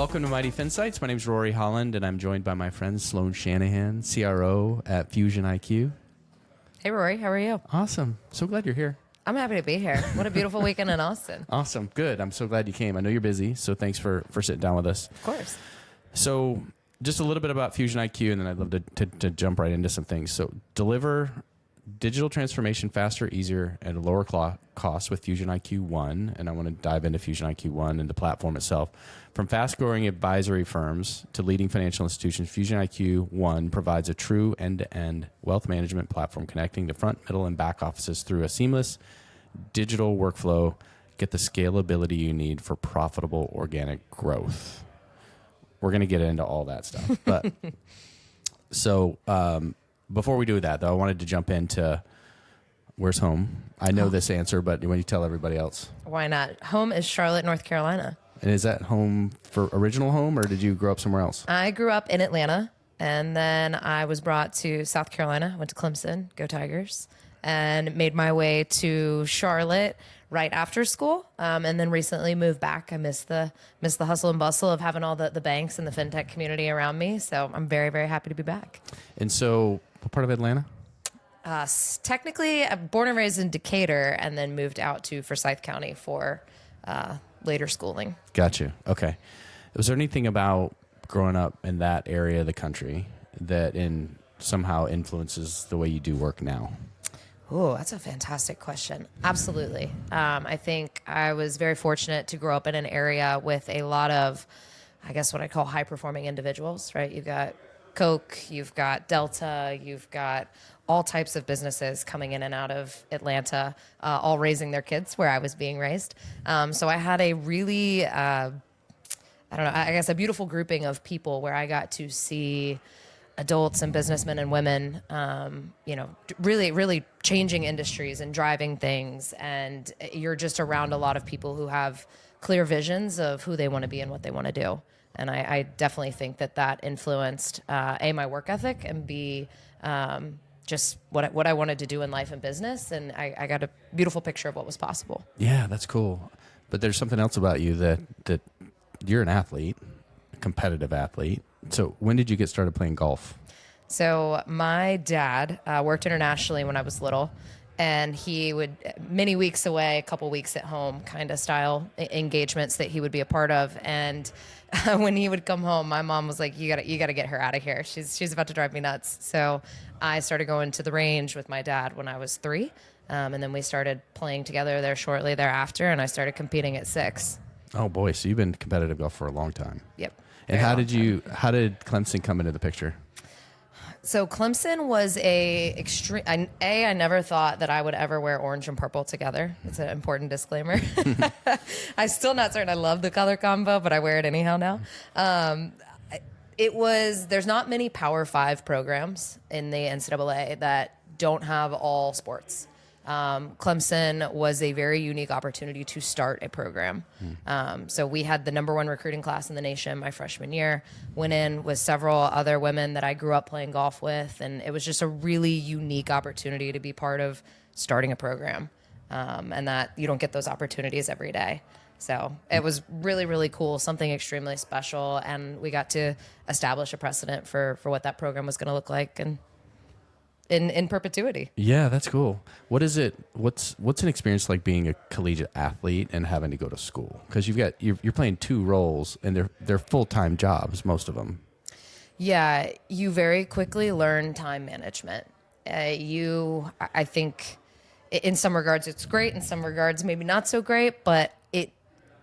Welcome to Mighty Finsights. My name is Rory Holland, and I'm joined by my friend Sloan Shanahan, CRO at FusionIQ. Hey, Rory. How are you? Awesome. So glad you're here. I'm happy to be here. What a beautiful weekend in Austin. Awesome. Good. I'm so glad you came. I know you're busy, so thanks for sitting down with us. Of course. So just a little bit about FusionIQ, and then I'd love to jump right into some things. So deliver digital transformation faster, easier, at a lower cost with FusionIQ One. And I want to dive into FusionIQ One and the platform itself. From fast-growing advisory firms to leading financial institutions, FusionIQ One provides a true end-to-end wealth management platform connecting the front, middle, and back offices through a seamless digital workflow. Get the scalability you need for profitable organic growth. We're going to get into all that stuff. But so before we do that, though, I wanted to jump into where's home? I know this answer, but when you tell everybody else. Why not? Home is Charlotte, North Carolina. And is that home for original home, or did you grow up somewhere else? I grew up in Atlanta, and then I was brought to South Carolina, went to Clemson, go Tigers, and made my way to Charlotte right after school, and then recently moved back. I miss the hustle and bustle of having all the banks and the fintech community around me, so I'm very, very happy to be back. And so what part of Atlanta? Technically, I'm born and raised in Decatur, and then moved out to Forsyth County for later schooling. Got you. Okay. Was there anything about growing up in that area of the country that somehow influences the way you do work now? Oh, that's a fantastic question. Absolutely. I think I was very fortunate to grow up in an area with a lot of, I guess, what I call high-performing individuals, right? You've got Coke, you've got Delta, you've got all types of businesses coming in and out of Atlanta, all raising their kids where I was being raised. So I had a really, I guess a beautiful grouping of people where I got to see adults and businessmen and women, really, really changing industries and driving things. And you're just around a lot of people who have clear visions of who they want to be and what they want to do. And I definitely think that influenced, A, my work ethic, and B, just what I wanted to do in life and business. And I got a beautiful picture of what was possible. Yeah, that's cool. But there's something else about you that you're an athlete, a competitive athlete. So when did you get started playing golf? So my dad worked internationally when I was little, and he would many weeks away, a couple weeks at home kind of style engagements that he would be a part of. And when he would come home, my mom was like, you gotta get her out of here. She's about to drive me nuts. So I started going to the range with my dad when I was 3. And then we started playing together there shortly thereafter, and I started competing at 6. Oh boy. So you've been competitive golf for a long time. Yep. And how did Clemson come into the picture? So Clemson was I never thought that I would ever wear orange and purple together. It's an important disclaimer. I'm still not certain I love the color combo, but I wear it anyhow now. There's not many Power 5 programs in the NCAA that don't have all sports. Clemson was a very unique opportunity to start a program. So we had the #1 recruiting class in the nation my freshman year, went in with several other women that I grew up playing golf with, and it was just a really unique opportunity to be part of starting a program, and that you don't get those opportunities every day. So it was really, really cool, something extremely special, and we got to establish a precedent for what that program was going to look like, and in perpetuity. Yeah, that's cool. What is it? What's an experience like being a collegiate athlete and having to go to school? Because you're playing 2 roles, and they're full-time jobs, most of them. Yeah, you very quickly learn time management. I think in some regards it's great, in some regards maybe not so great, but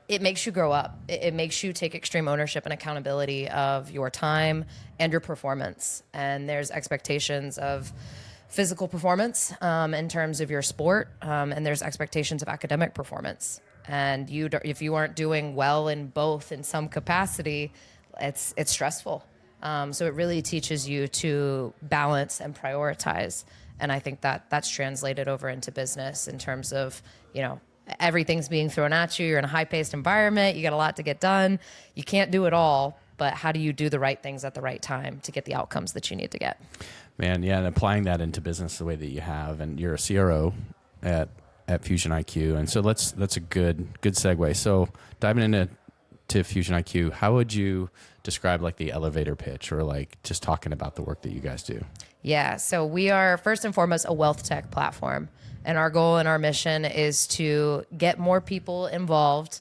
it makes you grow up. It makes you take extreme ownership and accountability of your time and your performance. And there's expectations of physical performance in terms of your sport, and there's expectations of academic performance. And if you aren't doing well in both in some capacity, it's stressful. So it really teaches you to balance and prioritize. And I think that's translated over into business in terms of, everything's being thrown at you. You're in a high-paced environment. You got a lot to get done. You can't do it all, but how do you do the right things at the right time to get the outcomes that you need to get? Man, yeah, and applying that into business the way that you have, and you're a CRO at FusionIQ, and so that's a good segue. So diving into to Fusion IQ, how would you describe like the elevator pitch or like just talking about the work that you guys do? Yeah, so we are first and foremost a wealth tech platform. And our goal and our mission is to get more people involved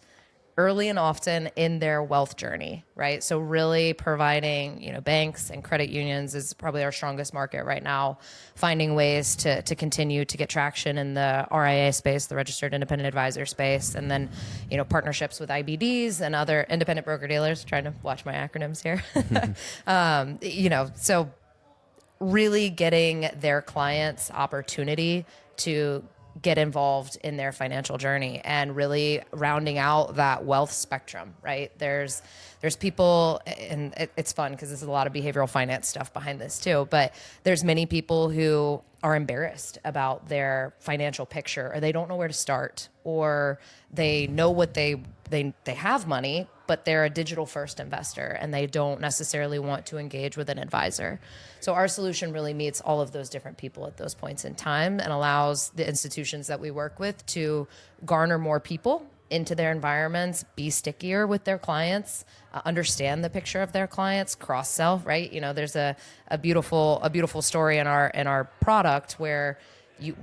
early and often in their wealth journey, right? So really providing, banks and credit unions is probably our strongest market right now, finding ways to continue to get traction in the RIA space, the registered independent advisor space, and then, partnerships with IBDs and other independent broker dealers, trying to watch my acronyms here. So really getting their clients opportunity to get involved in their financial journey and really rounding out that wealth spectrum, right? There's people, and it's fun because there's a lot of behavioral finance stuff behind this too, but there's many people who are embarrassed about their financial picture, or they don't know where to start, or they know what they have money, but they're a digital first investor and they don't necessarily want to engage with an advisor. So our solution really meets all of those different people at those points in time and allows the institutions that we work with to garner more people into their environments, be stickier with their clients, understand the picture of their clients, cross-sell, right? There's a beautiful story in our product where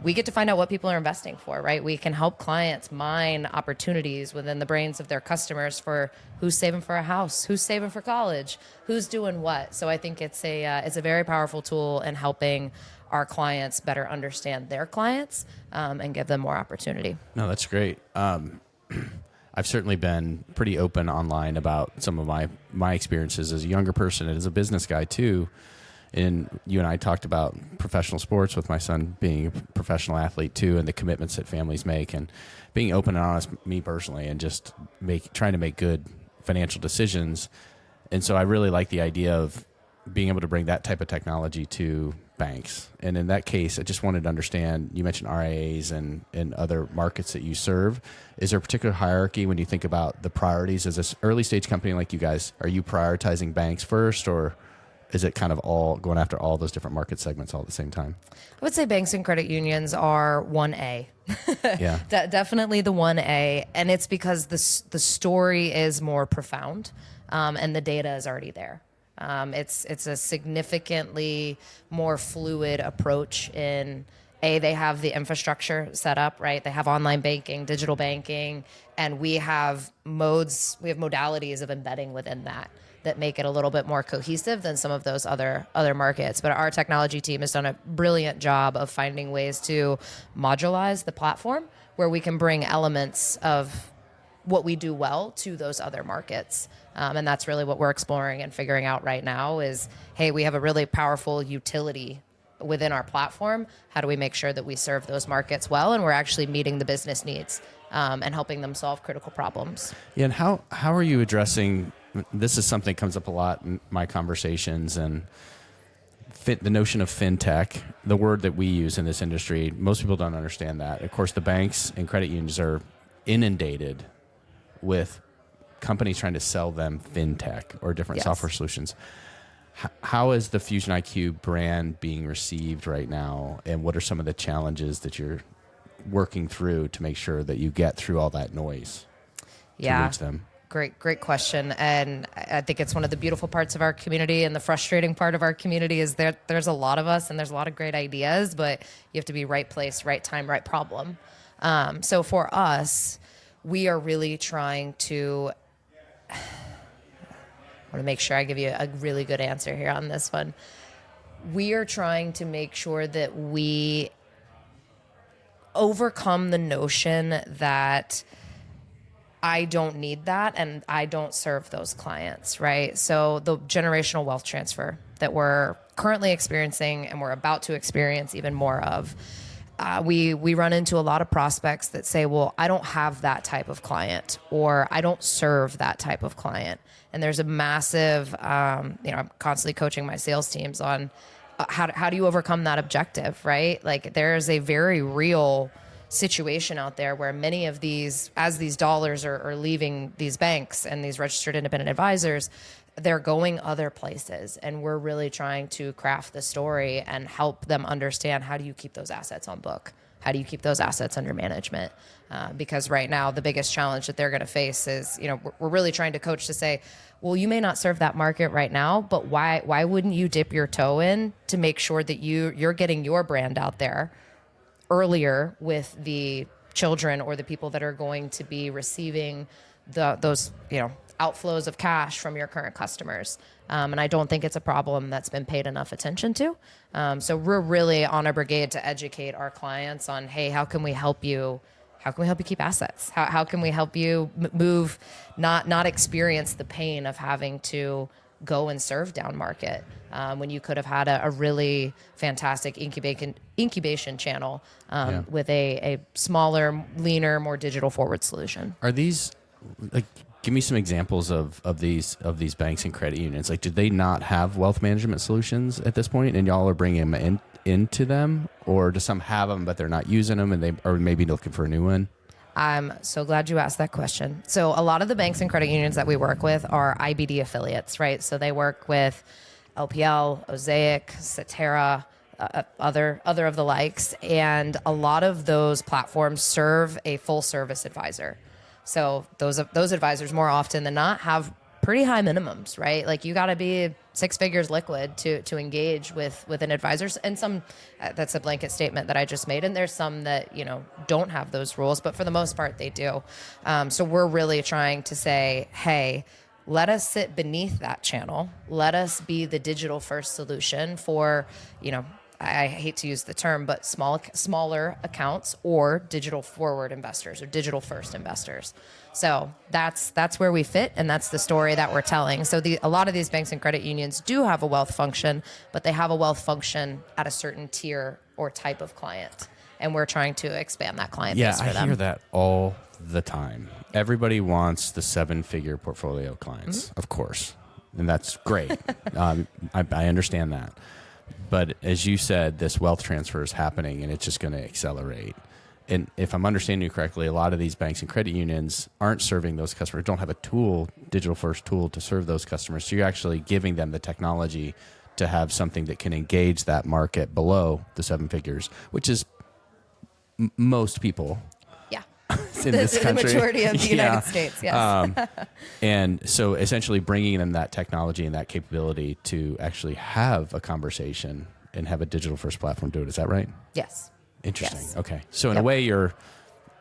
we get to find out what people are investing for, right? We can help clients mine opportunities within the brains of their customers for who's saving for a house, who's saving for college, who's doing what. So I think it's a very powerful tool in helping our clients better understand their clients and give them more opportunity. No, that's great. I've certainly been pretty open online about some of my experiences as a younger person and as a business guy too. And you and I talked about professional sports with my son being a professional athlete too, and the commitments that families make, and being open and honest, me personally, and just trying to make good financial decisions. And so I really like the idea of being able to bring that type of technology to banks. And in that case, I just wanted to understand, you mentioned RIAs and other markets that you serve. Is there a particular hierarchy when you think about the priorities? As an early stage company like you guys, are you prioritizing banks first, or is it kind of all going after all those different market segments all at the same time? I would say banks and credit unions are 1A. Yeah. Definitely the 1A. And it's because the story is more profound and the data is already there. It's a significantly more fluid approach in they have the infrastructure set up, right? They have online banking, digital banking, and we have modalities of embedding within that make it a little bit more cohesive than some of those other markets. But our technology team has done a brilliant job of finding ways to modularize the platform where we can bring elements of what we do well to those other markets. And that's really what we're exploring and figuring out right now is, hey, we have a really powerful utility within our platform. How do we make sure that we serve those markets well and we're actually meeting the business needs and helping them solve critical problems? Yeah, and how are you addressing, this is something that comes up a lot in my conversations, and the notion of fintech, the word that we use in this industry, most people don't understand that. Of course, the banks and credit unions are inundated with companies trying to sell them fintech or different software solutions. How is the Fusion IQ brand being received right now, and what are some of the challenges that you're working through to make sure that you get through all that noise to reach them? Great question. And I think it's one of the beautiful parts of our community, and the frustrating part of our community is there's a lot of us and there's a lot of great ideas, but you have to be right place, right time, right problem. So for us, we are really trying to, I want to make sure I give you a really good answer here on this one. We are trying to make sure that we overcome the notion that I don't need that and I don't serve those clients, right? So the generational wealth transfer that we're currently experiencing and we're about to experience even more of, we run into a lot of prospects that say, well, I don't have that type of client, or I don't serve that type of client. And there's a massive, I'm constantly coaching my sales teams on how do you overcome that objective, right? Like there's a very real situation out there where many of these, as these dollars are leaving these banks and these registered independent advisors, they're going other places. And we're really trying to craft the story and help them understand, how do you keep those assets on book? how do you keep those assets under management? Because right now, the biggest challenge that they're going to face is, we're really trying to coach to say, well, you may not serve that market right now, but why wouldn't you dip your toe in to make sure that you're getting your brand out there earlier with the children or the people that are going to be receiving those outflows of cash from your current customers. And I don't think it's a problem that's been paid enough attention to. So we're really on a brigade to educate our clients on, hey, how can we help you? How can we help you keep assets? How can we help you move, not experience the pain of having to go and serve down market when you could have had a really fantastic incubation channel with a smaller, leaner, more digital forward solution. Are these give me some examples of these banks and credit unions? Like, do they not have wealth management solutions at this point, and y'all are bringing them into them, or do some have them but they're not using them, and they are maybe looking for a new one? I'm so glad you asked that question. So a lot of the banks and credit unions that we work with are IBD affiliates, right? So they work with LPL, Osaic, Cetera, other of the likes, and a lot of those platforms serve a full service advisor. So those advisors more often than not have pretty high minimums, right? Like you got to be 6 figures liquid to engage with an advisor. And some, that's a blanket statement that I just made. And there's some that, don't have those rules, but for the most part they do. So we're really trying to say, hey, let us sit beneath that channel. Let us be the digital first solution for, I hate to use the term, but smaller accounts or digital forward investors or digital first investors. So that's where we fit, and that's the story that we're telling. So a lot of these banks and credit unions do have a wealth function, but they have a wealth function at a certain tier or type of client, and we're trying to expand that client base for them. Yeah, I hear that all the time. Everybody wants the 7-figure portfolio clients, of course, and that's great. I understand that. But as you said, this wealth transfer is happening, and it's just going to accelerate. And if I'm understanding you correctly, a lot of these banks and credit unions aren't serving those customers, don't have a digital first tool to serve those customers. So you're actually giving them the technology to have something that can engage that market below the 7 figures, which is most people. Yeah. In this country. The majority of the United States, yes. And so essentially bringing them that technology and that capability to actually have a conversation and have a digital first platform do it. Is that right? Yes. Interesting. Yes. Okay. So in a way, you're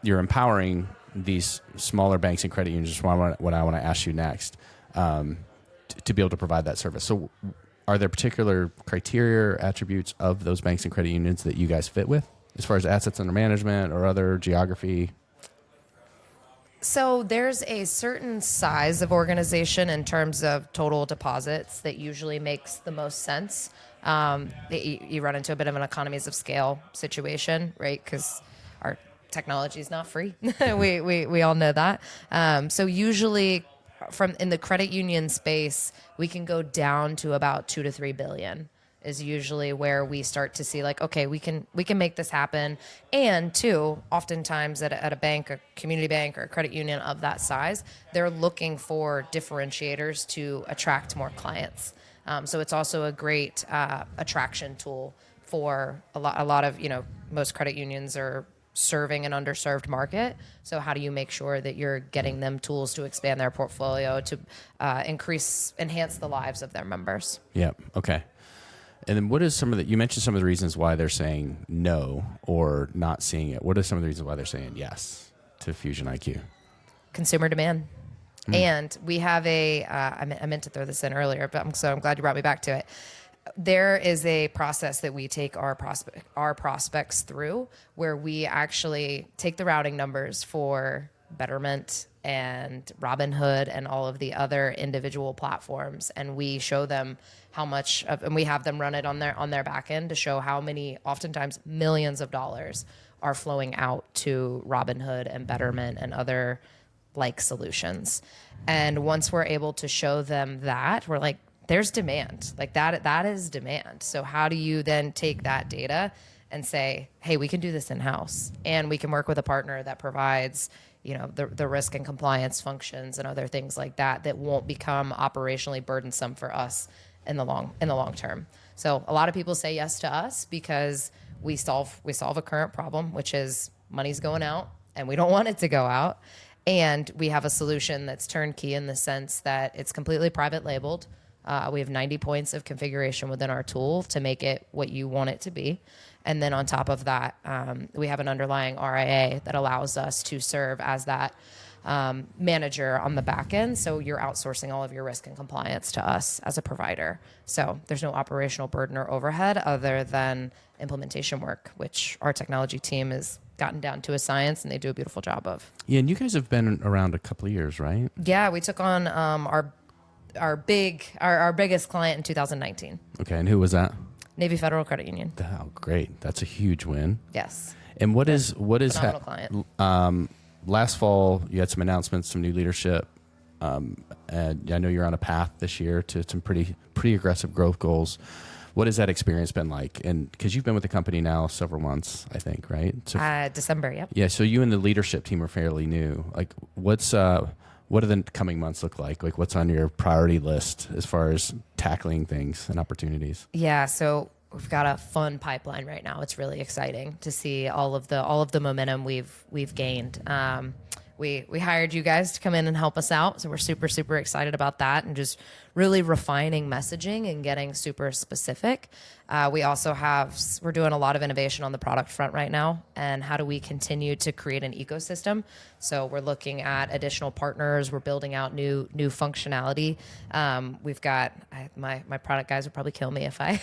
empowering these smaller banks and credit unions. Is what I want to ask you next, to be able to provide that service. So are there particular criteria or attributes of those banks and credit unions that you guys fit with as far as assets under management or other geography? So there's a certain size of organization in terms of total deposits that usually makes the most sense. You run into a bit of an economies of scale situation, right? Because our technology is not free. we all know that. So usually in the credit union space, we can go down to about 2 to 3 billion. Is usually where we start to see like, okay, we can make this happen. And two, oftentimes at a bank, a community bank or a credit union of that size, they're looking for differentiators to attract more clients. So it's also a great attraction tool for a lot of, most credit unions are serving an underserved market. So how do you make sure that you're getting them tools to expand their portfolio to enhance the lives of their members? Yeah. Okay. And then what is you mentioned some of the reasons why they're saying no or not seeing it. What are some of the reasons why they're saying yes to FusionIQ? Consumer demand. And we have I meant to throw this in earlier, but I'm glad you brought me back to it. There is a process that we take our prospects through where we actually take the routing numbers for Betterment and Robinhood and all of the other individual platforms, and we show them how much and we have them run it on their back end to show how many, oftentimes millions of dollars, are flowing out to Robinhood and Betterment and other like solutions. And once we're able to show them that, we're like, there's demand. Like that is demand. So how do you then take that data and say, hey, we can do this in-house, and we can work with a partner that provides the risk and compliance functions and other things like that won't become operationally burdensome for us in the long term. So a lot of people say yes to us because we solve a current problem, which is money's going out and we don't want it to go out. And we have a solution that's turnkey in the sense that it's completely private labeled. We have 90 points of configuration within our tool to make it what you want it to be. And then on top of that, we have an underlying RIA that allows us to serve as that manager on the back end. So you're outsourcing all of your risk and compliance to us as a provider. So there's no operational burden or overhead other than implementation work, which our technology team has gotten down to a science and they do a beautiful job of. Yeah, and you guys have been around a couple of years, right? Yeah, we took on our biggest client in 2019. Okay, and who was that? Navy Federal Credit Union. Oh, great. That's a huge win. Yes. And what is phenomenal client. Last fall, you had some announcements, some new leadership, and I know you're on a path this year to some pretty aggressive growth goals. What has that experience been like? And because you've been with the company now several months, I think, right? So, December, yep. Yeah, so you and the leadership team are fairly new. Like, what do the coming months look like? Like, what's on your priority list as far as tackling things and opportunities? Yeah, so we've got a fun pipeline right now. It's really exciting to see all of the momentum we've gained. We hired you guys to come in and help us out, so we're super excited about that and just really refining messaging and getting super specific. We're doing a lot of innovation on the product front right now, and how do we continue to create an ecosystem? So we're looking at additional partners. We're building out new functionality. We've got my product guys would probably kill me if I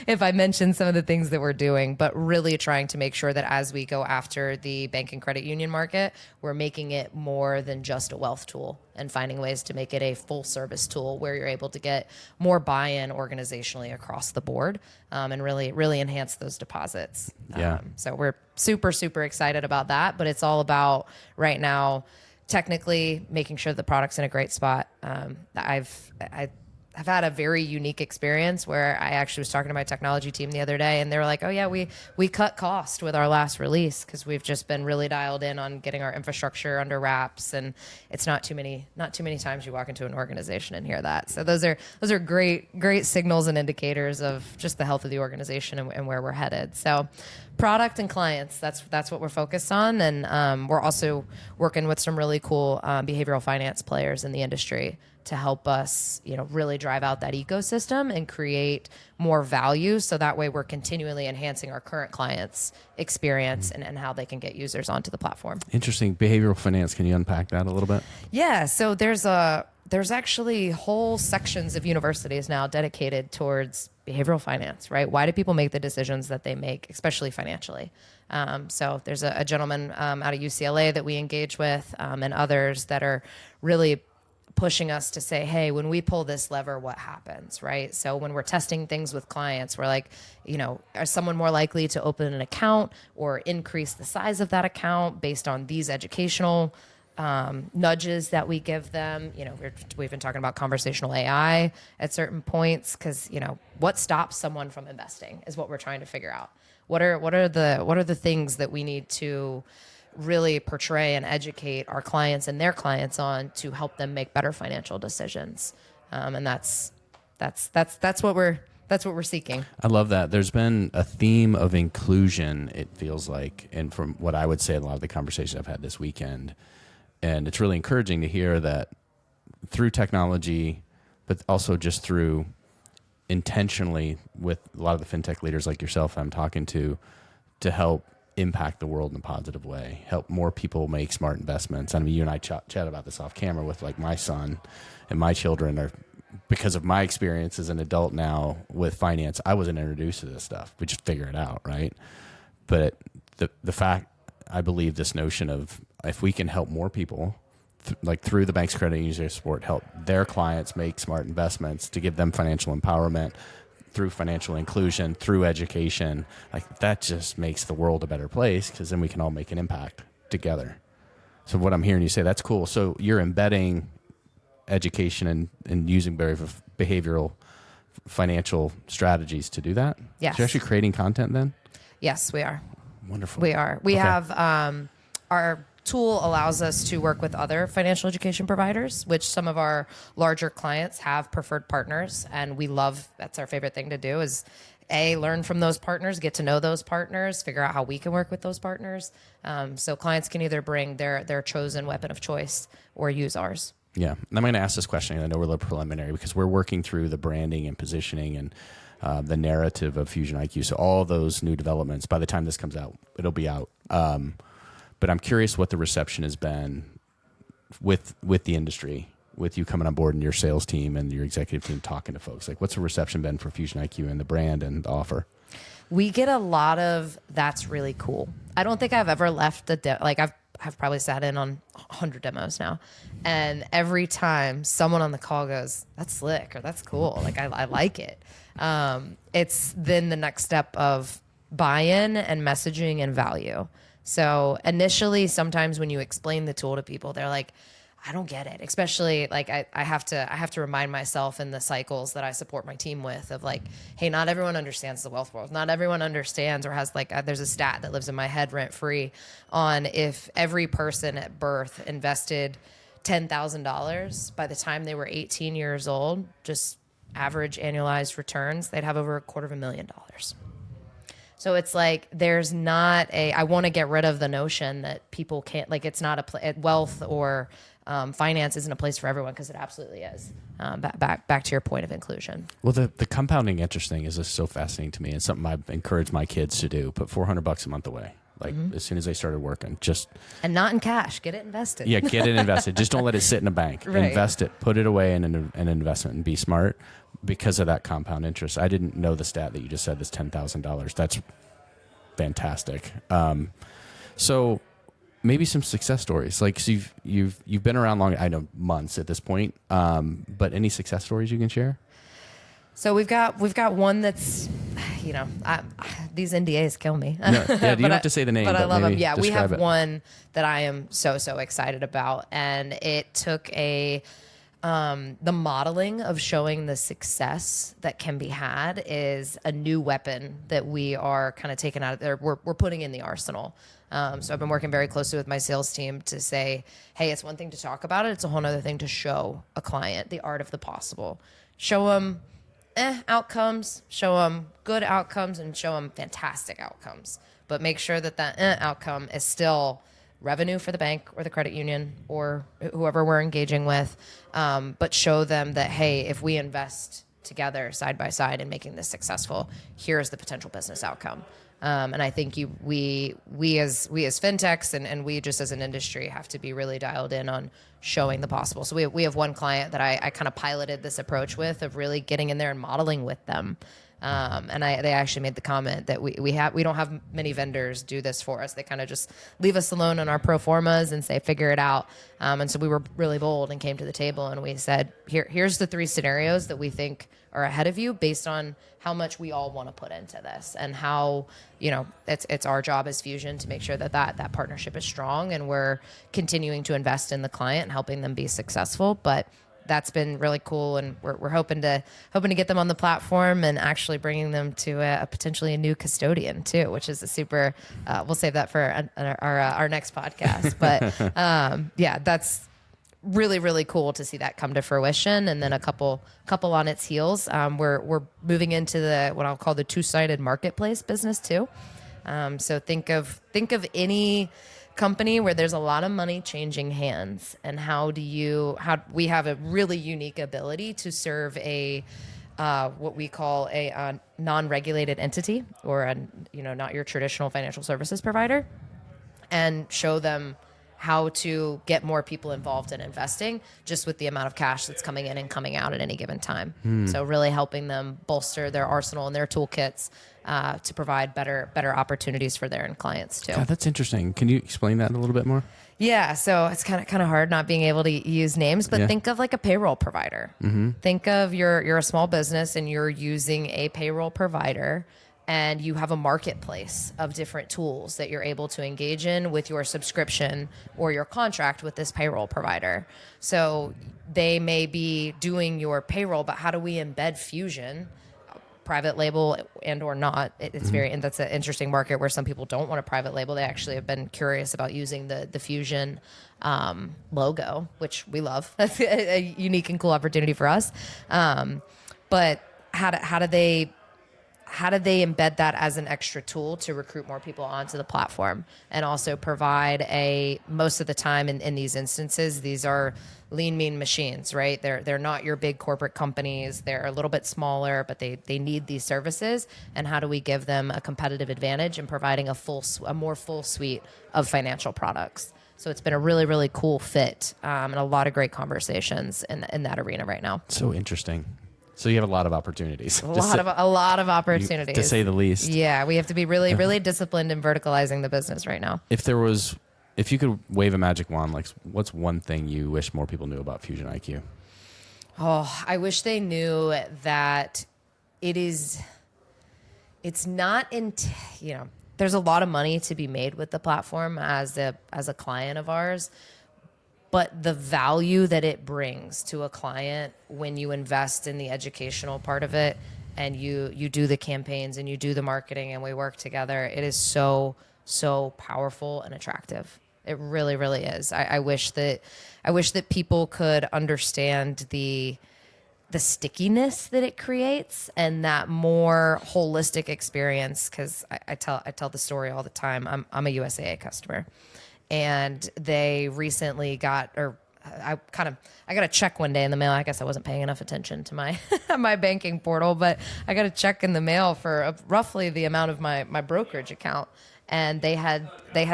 if I mention some of the things that we're doing, but really trying to make sure that as we go after the bank and credit union market, we're making it more than just a wealth tool and finding ways to make it a full service tool where you're able to get more buy-in organizationally across the board, and really enhance those deposits. Yeah. So we're super excited about that, but it's all about right now technically making sure the product's in a great spot. I've had a very unique experience where I actually was talking to my technology team the other day, and they were like, "Oh yeah, we cut cost with our last release because we've just been really dialed in on getting our infrastructure under wraps." And it's not too many times you walk into an organization and hear that. So those are great signals and indicators of just the health of the organization and where we're headed. So product and clients, that's what we're focused on, and we're also working with some really cool behavioral finance players in the industry to help us, really drive out that ecosystem and create more value. So that way we're continually enhancing our current clients' experience and how they can get users onto the platform. Interesting. Behavioral finance. Can you unpack that a little bit? Yeah. So there's actually whole sections of universities now dedicated towards behavioral finance, right? Why do people make the decisions that they make, especially financially? So there's a gentleman out of UCLA that we engage with, and others that are really pushing us to say, hey, when we pull this lever, what happens, right? So when we're testing things with clients, we're like, are someone more likely to open an account or increase the size of that account based on these educational nudges that we give them? We've been talking about conversational AI at certain points because, what stops someone from investing is what we're trying to figure out. What are the things that we need to really portray and educate our clients and their clients on to help them make better financial decisions, and that's what we're seeking. I love that. There's been a theme of inclusion, it feels like, and from what I would say, a lot of the conversations I've had this weekend, and it's really encouraging to hear that through technology, but also just through intentionally with a lot of the fintech leaders like yourself I'm talking to help impact the world in a positive way, help more people make smart investments. I mean, you and I chat about this off camera with like my son and my children are, because of my experience as an adult now with finance, I wasn't introduced to this stuff. We just figure it out, right? But the fact, I believe this notion of if we can help more people, through the bank's credit user support, help their clients make smart investments to give them financial empowerment, through financial inclusion, through education, like that just makes the world a better place because then we can all make an impact together. So what I'm hearing you say, that's cool. So you're embedding education and using behavioral financial strategies to do that? Yes. So you're actually creating content then? Yes, we are. Wonderful. We are. We Okay. have our tool allows us to work with other financial education providers, which some of our larger clients have preferred partners, and we love. That's our favorite thing to do is learn from those partners, get to know those partners, figure out how we can work with those partners. So clients can either bring their chosen weapon of choice or use ours. Yeah. And I'm going to ask this question. I know we're a little preliminary because we're working through the branding and positioning and the narrative of FusionIQ. So all those new developments, by the time this comes out, it'll be out. But I'm curious what the reception has been with the industry, with you coming on board and your sales team and your executive team talking to folks. Like, what's the reception been for FusionIQ and the brand and the offer? We get a lot of, that's really cool. I don't think I've ever left I've probably sat in on 100 demos now. And every time someone on the call goes, that's slick or that's cool. Like, I like it. It's then the next step of buy-in and messaging and value. So initially, sometimes when you explain the tool to people, they're like, I don't get it. Especially like I have to remind myself in the cycles that I support my team with of like, hey, not everyone understands the wealth world. Not everyone understands or has there's a stat that lives in my head rent free on if every person at birth invested $10,000 by the time they were 18 years old, just average annualized returns, they'd have over $250,000. So it's like there's not I want to get rid of the notion that people can't, like it's not wealth or finance isn't a place for everyone, because it absolutely is. Back to your point of inclusion. Well, the compounding interest thing is just so fascinating to me. It's something I've encouraged my kids to do. Put $400 a month away. Like as soon as they started working, and not in cash, get it invested. Yeah, get it invested. Just don't let it sit in a bank. Right. Invest it. Put it away in an investment and be smart because of that compound interest. I didn't know the stat that you just said, this $10,000. That's fantastic. So maybe some success stories. Like, so you've been around long. I know months at this point. But any success stories you can share? So we've got one that's, these NDAs kill me. No, yeah, you don't have to say the name, but I love them. Yeah, we have it. one that I am so excited about, and it took the modeling of showing the success that can be had is a new weapon that we are kind of taking out of there. We're putting in the arsenal. So I've been working very closely with my sales team to say, hey, it's one thing to talk about it. It's a whole other thing to show a client the art of the possible. Show them outcomes, show them good outcomes, and show them fantastic outcomes. But make sure that outcome is still revenue for the bank or the credit union or whoever we're engaging with. But show them that, hey, if we invest together side by side in making this successful, here's the potential business outcome. And I think we as fintechs and we just as an industry have to be really dialed in on showing the possible. So we have one client that I kind of piloted this approach with, of really getting in there and modeling with them. And they actually made the comment that we don't have many vendors do this for us. They kind of just leave us alone on our pro formas and say, figure it out. And so we were really bold and came to the table and we said, here's the 3 scenarios that we think are ahead of you based on how much we all want to put into this and how, it's our job as Fusion to make sure that partnership is strong and we're continuing to invest in the client and helping them be successful. But that's been really cool, and we're hoping to get them on the platform and actually bringing them to a potentially a new custodian too, which is a super. We'll save that for our next podcast. But that's really cool to see that come to fruition. And then a couple on its heels, we're moving into the what I'll call the 2-sided marketplace business too. So think of any company where there's a lot of money changing hands, and how we have a really unique ability to serve a what we call a non-regulated entity or not your traditional financial services provider, and show them how to get more people involved in investing just with the amount of cash that's coming in and coming out at any given time. So really helping them bolster their arsenal and their toolkits to provide better opportunities for their end clients too. God, that's interesting. Can you explain that a little bit more? Yeah, so it's kind of hard not being able to use names, but think of like a payroll provider. Think of you're a small business and you're using a payroll provider, and you have a marketplace of different tools that you're able to engage in with your subscription or your contract with this payroll provider. So they may be doing your payroll, but how do we embed Fusion, private label and or not? It's and that's an interesting market where some people don't want a private label. They actually have been curious about using the Fusion logo, which we love. That's a unique and cool opportunity for us. But how do they how do they embed that as an extra tool to recruit more people onto the platform, and also provide most of the time in these instances, these are lean, mean machines, right? They're not your big corporate companies. They're a little bit smaller, but they need these services. And how do we give them a competitive advantage in providing a more full suite of financial products? So it's been a really, really cool fit, and a lot of great conversations in that arena right now. So interesting. So you have a lot of opportunities. A lot of opportunities, to say the least. Yeah, we have to be really, really disciplined in verticalizing the business right now. If you could wave a magic wand, like what's one thing you wish more people knew about FusionIQ? Oh, I wish they knew that it's not there's a lot of money to be made with the platform as a client of ours, but the value that it brings to a client when you invest in the educational part of it, and you do the campaigns and you do the marketing and we work together, it is so powerful and attractive. It really, really is. I wish that people could understand the stickiness that it creates and that more holistic experience. Because I tell the story all the time. I'm a USAA customer, and they recently got I got a check one day in the mail. I guess I wasn't paying enough attention to my my banking portal, but I got a check in the mail for roughly the amount of my brokerage account. And they had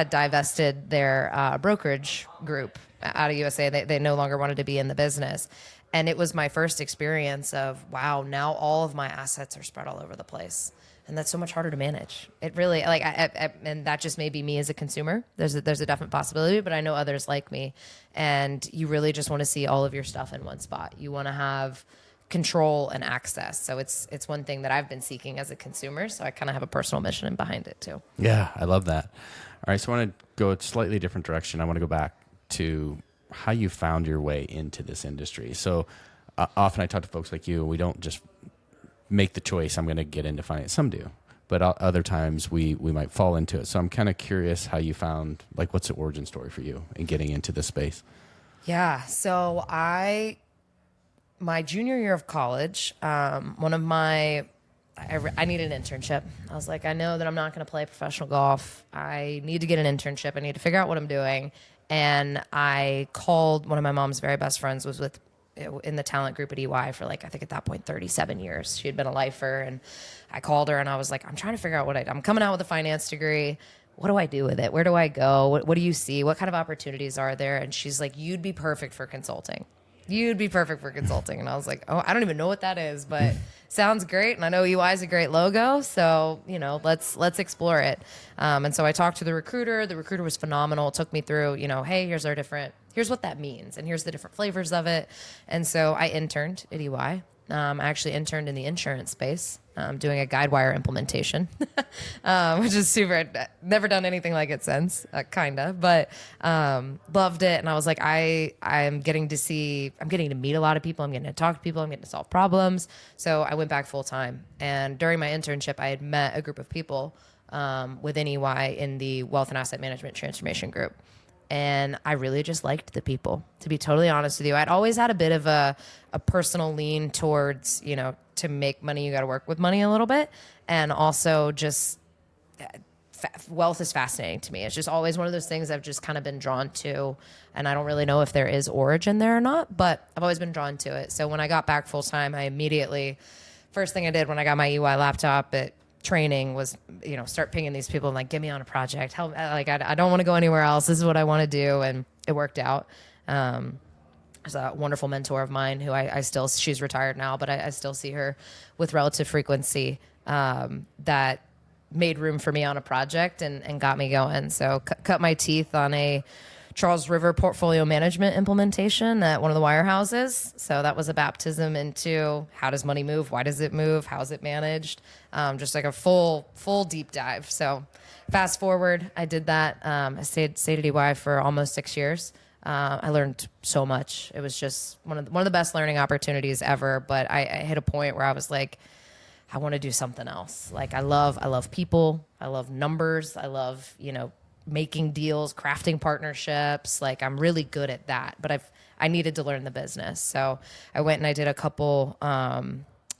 divested their brokerage group out of USA. They no longer wanted to be in the business. And it was my first experience of, wow, now all of my assets are spread all over the place. And that's so much harder to manage. It really, and that just may be me as a consumer. There's a definite possibility, but I know others like me. And you really just want to see all of your stuff in one spot. You want to have control and access. So it's one thing that I've been seeking as a consumer. So I kind of have a personal mission behind it too. Yeah, I love that. All right, so I want to go a slightly different direction. I want to go back to how you found your way into this industry. So often I talk to folks like you, we don't just make the choice, I'm going to get into finance. Some do, but other times we might fall into it. So I'm kind of curious how you found, what's the origin story for you in getting into this space? Yeah, so my junior year of college, I needed an internship. I was like, I know that I'm not going to play professional golf. I need to get an internship. I need to figure out what I'm doing. And I called one of my mom's very best friends, was in the talent group at EY for I think at that point, 37 years. She had been a lifer. And I called her and I was like, I'm trying to figure out I'm coming out with a finance degree. What do I do with it? Where do I go? What do you see? What kind of opportunities are there? And she's like, you'd be perfect for consulting. You'd be perfect for consulting. And I was like, oh, I don't even know what that is, but sounds great. And I know UI is a great logo. So, let's explore it. And so I talked to the recruiter. The recruiter was phenomenal. It took me through, hey, here's what that means. And here's the different flavors of it. And so I interned at EY. I actually interned in the insurance space, doing a Guidewire implementation, which is super. Never done anything like it since, kinda, but loved it. And I was like, I'm getting to meet a lot of people. I'm getting to talk to people. I'm getting to solve problems. So I went back full time. And during my internship, I had met a group of people within EY in the wealth and asset management transformation group. And I really just liked the people, to be totally honest with you. I'd always had a bit of a personal lean towards, to make money, you got to work with money a little bit. And also just wealth is fascinating to me. It's just always one of those things I've just kind of been drawn to. And I don't really know if there is origin there or not, but I've always been drawn to it. So when I got back full time, I immediately, first thing I did when I got my UI laptop at training was, start pinging these people and get me on a project. Help, I don't want to go anywhere else. This is what I want to do. And it worked out. There's a wonderful mentor of mine who she's retired now, but I still see her with relative frequency, that made room for me on a project and got me going. So cut my teeth on a Charles River portfolio management implementation at one of the wirehouses. So that was a baptism into how does money move? Why does it move? How is it managed? Just a full deep dive. So fast forward, I did that. I stayed at EY for almost 6 years. I learned so much. It was just one of the best learning opportunities ever. But I hit a point where I was like, I want to do something else. I love people. I love numbers. I love, making deals, crafting partnerships. I'm really good at that, but I needed to learn the business. So I went and I did a couple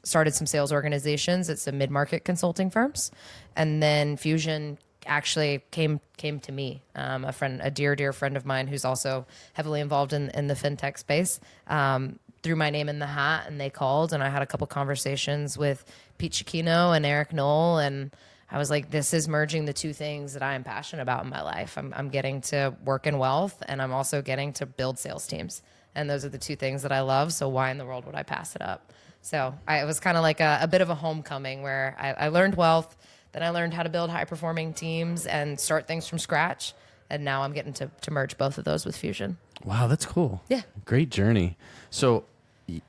started some sales organizations at some mid-market consulting firms. And then Fusion actually came to me. A dear friend of mine who's also heavily involved in the fintech space, threw my name in the hat, and they called, and I had a couple conversations with Pete Chiquino and Eric Knoll, and I was like, this is merging the two things that I am passionate about in my life. I'm getting to work in wealth, and I'm also getting to build sales teams. And those are the two things that I love. So why in the world would I pass it up? So it was kind of like a bit of a homecoming where I learned wealth, then I learned how to build high-performing teams and start things from scratch. And now I'm getting to merge both of those with Fusion. Wow, that's cool. Yeah. Great journey. So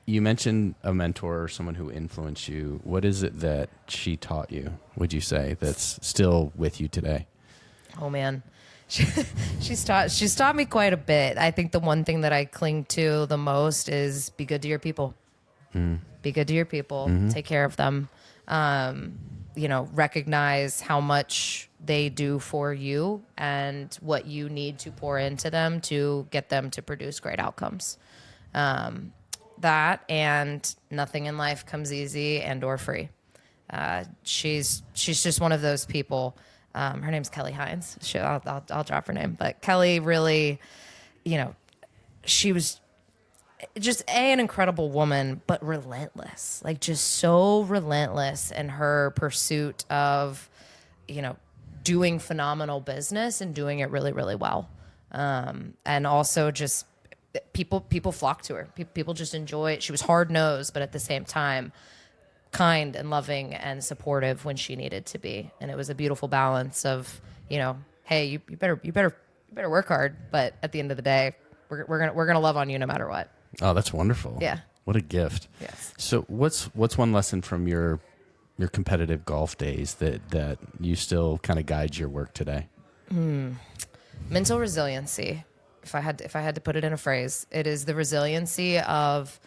you mentioned a mentor or someone who influenced you. What is it that she taught you, would you say, that's still with you today? Oh, man. She's taught me quite a bit. I think the one thing that I cling to the most is be good to your people. Be good to your people. Take care of them. Recognize how much they do for you and what you need to pour into them to get them to produce great outcomes. That and nothing in life comes easy and or free. She's just one of those people. Her name's Kelly Hines. I'll drop her name, but Kelly really, she was just an incredible woman, but relentless, like just so relentless in her pursuit of, doing phenomenal business and doing it really, really well. And also just people flock to her. People just enjoy it. She was hard nosed, but at the same time, kind and loving and supportive when she needed to be. And it was a beautiful balance of, hey, you better work hard, but at the end of the day, we're gonna love on you no matter what. Oh, that's wonderful. Yeah. What a gift. Yes. So what's one lesson from your competitive golf days that you still kind of guides your work today? Mental resiliency. If I had to put it in a phrase, it is the resiliency of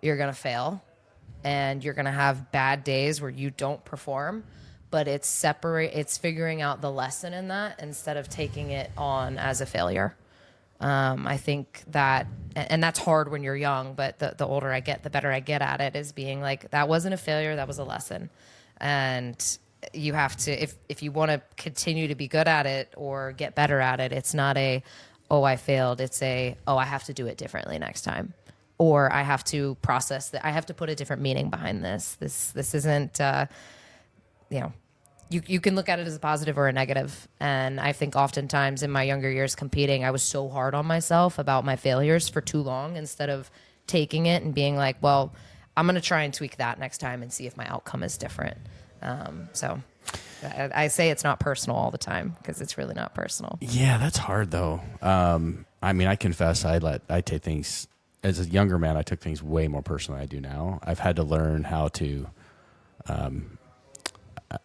you're going to fail and you're going to have bad days where you don't perform, but it's figuring out the lesson in that instead of taking it on as a failure. I think that, and that's hard when you're young, but the older I get, the better I get at it, is being like, that wasn't a failure, that was a lesson. And you have to, if you want to continue to be good at it or get better at it, it's not I failed. It's I have to do it differently next time. Or I have to process that. I have to put a different meaning behind this. This isn't, you can look at it as a positive or a negative. And I think oftentimes in my younger years competing, I was so hard on myself about my failures for too long instead of taking it and being like, well, I'm going to try and tweak that next time and see if my outcome is different. So I say it's not personal all the time because it's really not personal. Yeah, that's hard though. I confess I take things, as a younger man, I took things way more personally than I do now. I've had to learn how to,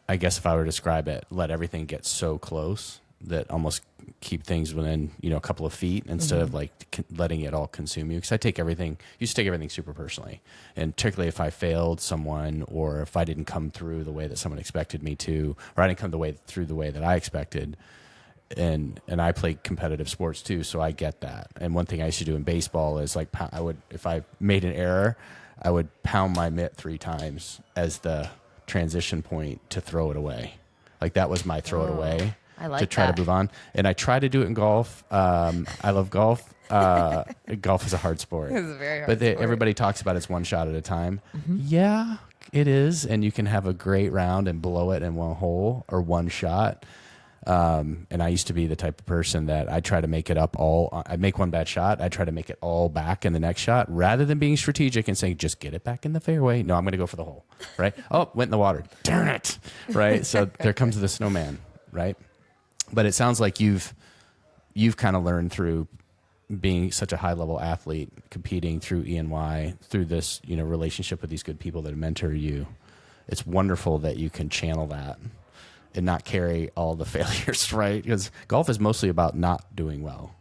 I guess if I were to describe it, let everything get so close that almost keep things within, a couple of feet instead of like letting it all consume you. Because I used to take everything super personally. And particularly if I failed someone or if I didn't come through the way that someone expected me to, or I didn't come through the way that I expected. And I play competitive sports too, so I get that. And one thing I used to do in baseball is like, if I made an error, I would pound my mitt 3 times as the transition point to throw it away. Like that was my throw it away. I like to try that. to move on. And I try to do it in golf. I love golf. Golf is a hard sport. It's a very hard sport. Everybody talks about it's one shot at a time. Yeah, it is. And you can have a great round and blow it in one hole or one shot. And I used to be the type of person that I try to make it up all. I make one bad shot. I try to make it all back in the next shot rather than being strategic and saying, just get it back in the fairway. No, I'm going to go for the hole. Right. Oh, went in the water. Darn it. Right. So there comes the snowman. Right. But it sounds like you've kind of learned through being such a high level athlete, competing through E&Y, through this, relationship with these good people that mentor you. It's wonderful that you can channel that and not carry all the failures, right? Because golf is mostly about not doing well,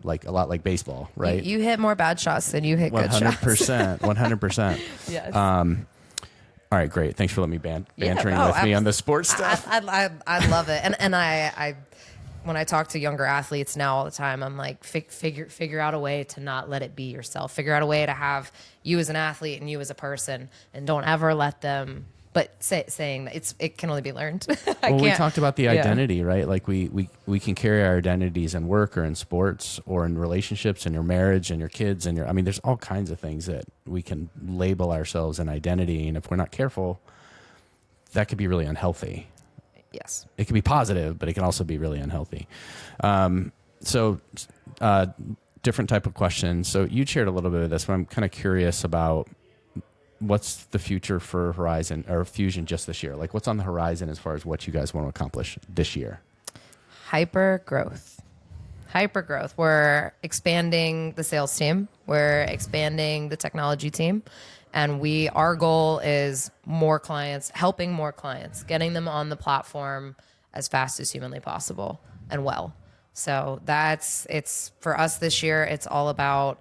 like a lot like baseball, right? You hit more bad shots than you hit good shots. 100%, 100%. Yes. All right, great. Thanks for letting me bantering with me on the sports stuff. I love it, and I when I talk to younger athletes now all the time, I'm like, figure out a way to not let it be yourself. Figure out a way to have you as an athlete and you as a person, and don't ever let them. But saying that it can only be learned. Well, we talked about the identity, right? Like we can carry our identities in work or in sports or in relationships and your marriage and your kids and I mean, there's all kinds of things that we can label ourselves an identity. And if we're not careful, that could be really unhealthy. Yes. It can be positive, but it can also be really unhealthy. Different type of questions. So you shared a little bit of this, but I'm kind of curious about what's the future for Horizon or Fusion just this year? Like what's on the horizon as far as what you guys want to accomplish this year? Hyper growth. We're expanding the sales team. We're expanding the technology team. And our goal is more clients, helping more clients, getting them on the platform as fast as humanly possible and well. So it's for us this year, it's all about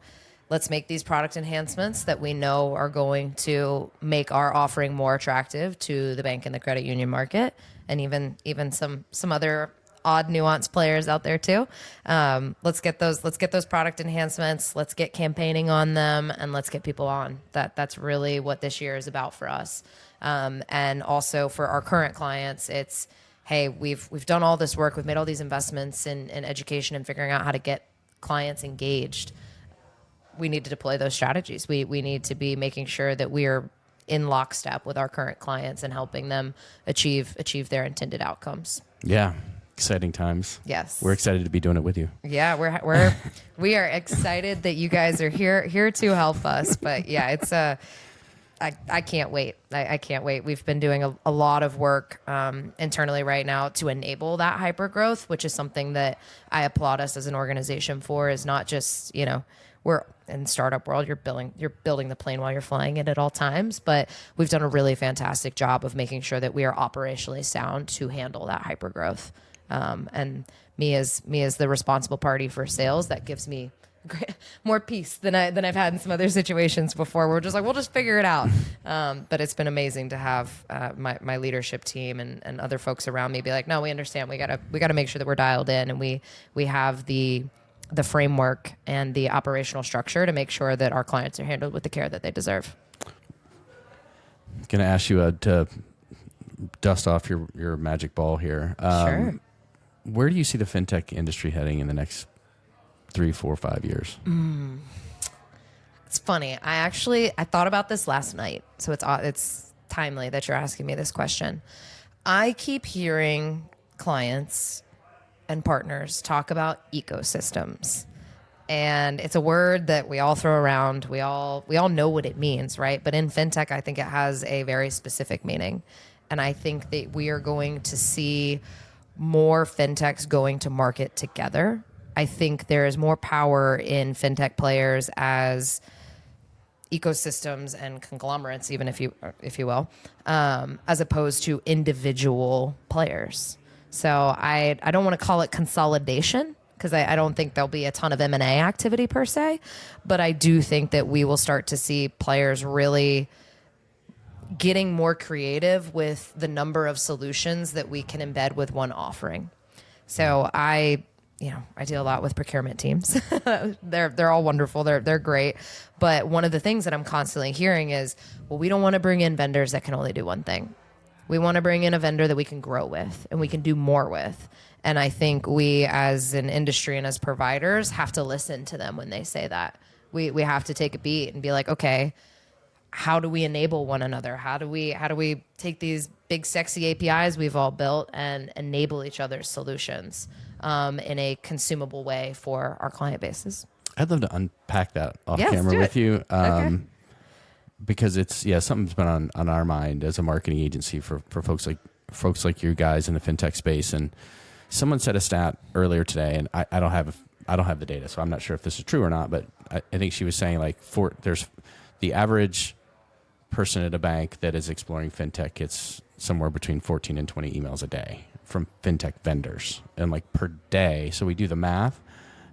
let's make these product enhancements that we know are going to make our offering more attractive to the bank and the credit union market, and even some other odd nuanced players out there too. Let's get those product enhancements. Let's get campaigning on them, and let's get people on. That's really what this year is about for us. And also for our current clients, it's hey, we've done all this work, we've made all these investments in education and figuring out how to get clients engaged. We need to deploy those strategies. We need to be making sure that we are in lockstep with our current clients and helping them achieve their intended outcomes. Yeah. Exciting times. Yes. We're excited to be doing it with you. Yeah, we are excited that you guys are here to help us. But yeah, it's I can't wait. I can't wait. We've been doing a lot of work internally right now to enable that hyper growth, which is something that I applaud us as an organization for. Is not just, we're in the startup world, you're building the plane while you're flying it at all times. But we've done a really fantastic job of making sure that we are operationally sound to handle that hyper growth. And me as the responsible party for sales, that gives me more peace than I've had in some other situations before. We're just like, we'll just figure it out. But it's been amazing to have my leadership team and other folks around me be like, no, we understand. We gotta make sure that we're dialed in, and we have the framework and the operational structure to make sure that our clients are handled with the care that they deserve. I'm going to ask you to dust off your magic ball here. Sure. Where do you see the fintech industry heading in the next 3, 4, 5 years? It's funny. I thought about this last night, so it's timely that you're asking me this question. I keep hearing clients and partners talk about ecosystems. And it's a word that we all throw around. We all know what it means, right? But in fintech, I think it has a very specific meaning. And I think that we are going to see more fintechs going to market together. I think there is more power in fintech players as ecosystems and conglomerates, even if you will, as opposed to individual players. So I don't want to call it consolidation, because I don't think there'll be a ton of M&A activity per se, but I do think that we will start to see players really getting more creative with the number of solutions that we can embed with one offering. So I deal a lot with procurement teams. They're all wonderful. They're great. But one of the things that I'm constantly hearing is, well, we don't want to bring in vendors that can only do one thing. We want to bring in a vendor that we can grow with and we can do more with. And I think we as an industry and as providers have to listen to them when they say that. We have to take a beat and be like, okay, how do we enable one another? How do we take these big sexy APIs we've all built and enable each other's solutions in a consumable way for our client bases? I'd love to unpack that off camera with you. Okay. Because it's something's been on our mind as a marketing agency for folks like you guys in the fintech space. And someone said a stat earlier today, and I don't have the data, so I'm not sure if this is true or not. But I think she was saying there's the average person at a bank that is exploring fintech gets somewhere between 14 and 20 emails a day from fintech vendors, and per day. So we do the math.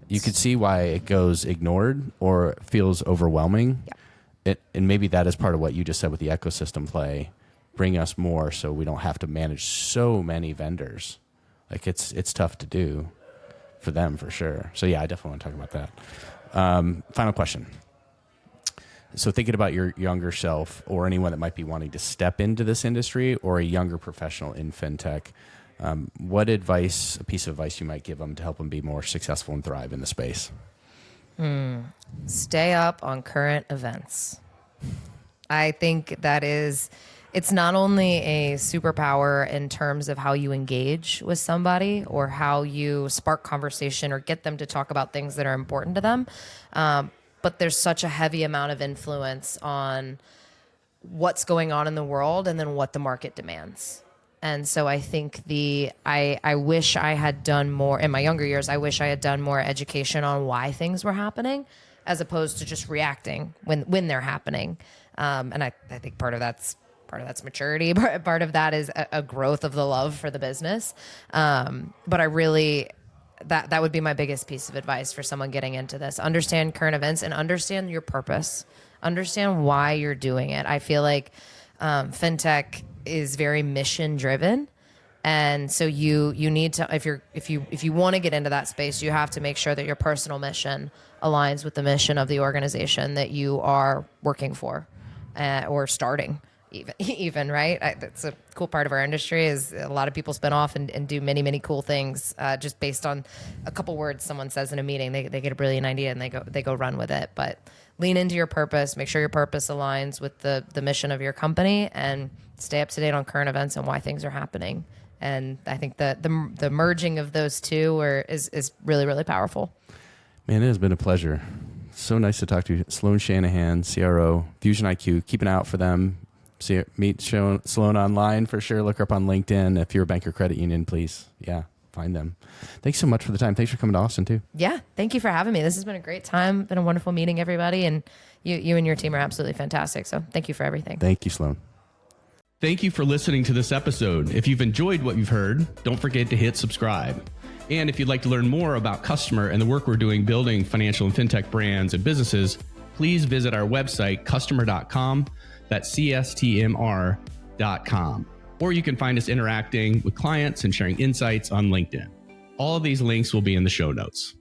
You could see why it goes ignored or feels overwhelming. Yeah. And maybe that is part of what you just said with the ecosystem play. Bring us more so we don't have to manage so many vendors. It's tough to do. for them for sure. So yeah, I definitely want to talk about that. Final question. So thinking about your younger self or anyone that might be wanting to step into this industry or a younger professional in fintech, what advice, a piece of advice you might give them to help them be more successful and thrive in the space? Stay up on current events. I think it's not only a superpower in terms of how you engage with somebody or how you spark conversation or get them to talk about things that are important to them, but there's such a heavy amount of influence on what's going on in the world and then what the market demands. And so I think I wish I had done more in my younger years. I wish I had done more education on why things were happening as opposed to just reacting when they're happening. And I think part of that's maturity. Part of that is a growth of the love for the business. But I really, that would be my biggest piece of advice for someone getting into this. Understand current events and understand your purpose. Understand why you're doing it. I feel like fintech is very mission driven. And so you need to, if you want to get into that space, you have to make sure that your personal mission aligns with the mission of the organization that you are working for or starting. Even right. That's a cool part of our industry is a lot of people spin off and do many, many cool things just based on a couple words someone says in a meeting. They get a brilliant idea and they go run with it. But lean into your purpose. Make sure your purpose aligns with the mission of your company and stay up to date on current events and why things are happening. And I think the merging of those two is really, really powerful. Man, it has been a pleasure. So nice to talk to you. Sloan Shanahan, CRO, FusionIQ. Keep an eye out for them. Meet Sloan online for sure. Look her up on LinkedIn. If you're a bank or credit union, please, find them. Thanks so much for the time. Thanks for coming to Austin too. Yeah, thank you for having me. This has been a great time. Been a wonderful meeting everybody, and you and your team are absolutely fantastic. So thank you for everything. Thank you, Sloan. Thank you for listening to this episode. If you've enjoyed what you've heard, don't forget to hit subscribe. And if you'd like to learn more about Customer and the work we're doing building financial and fintech brands and businesses, please visit our website, customer.com. That's CSTMR.com. Or you can find us interacting with clients and sharing insights on LinkedIn. All of these links will be in the show notes.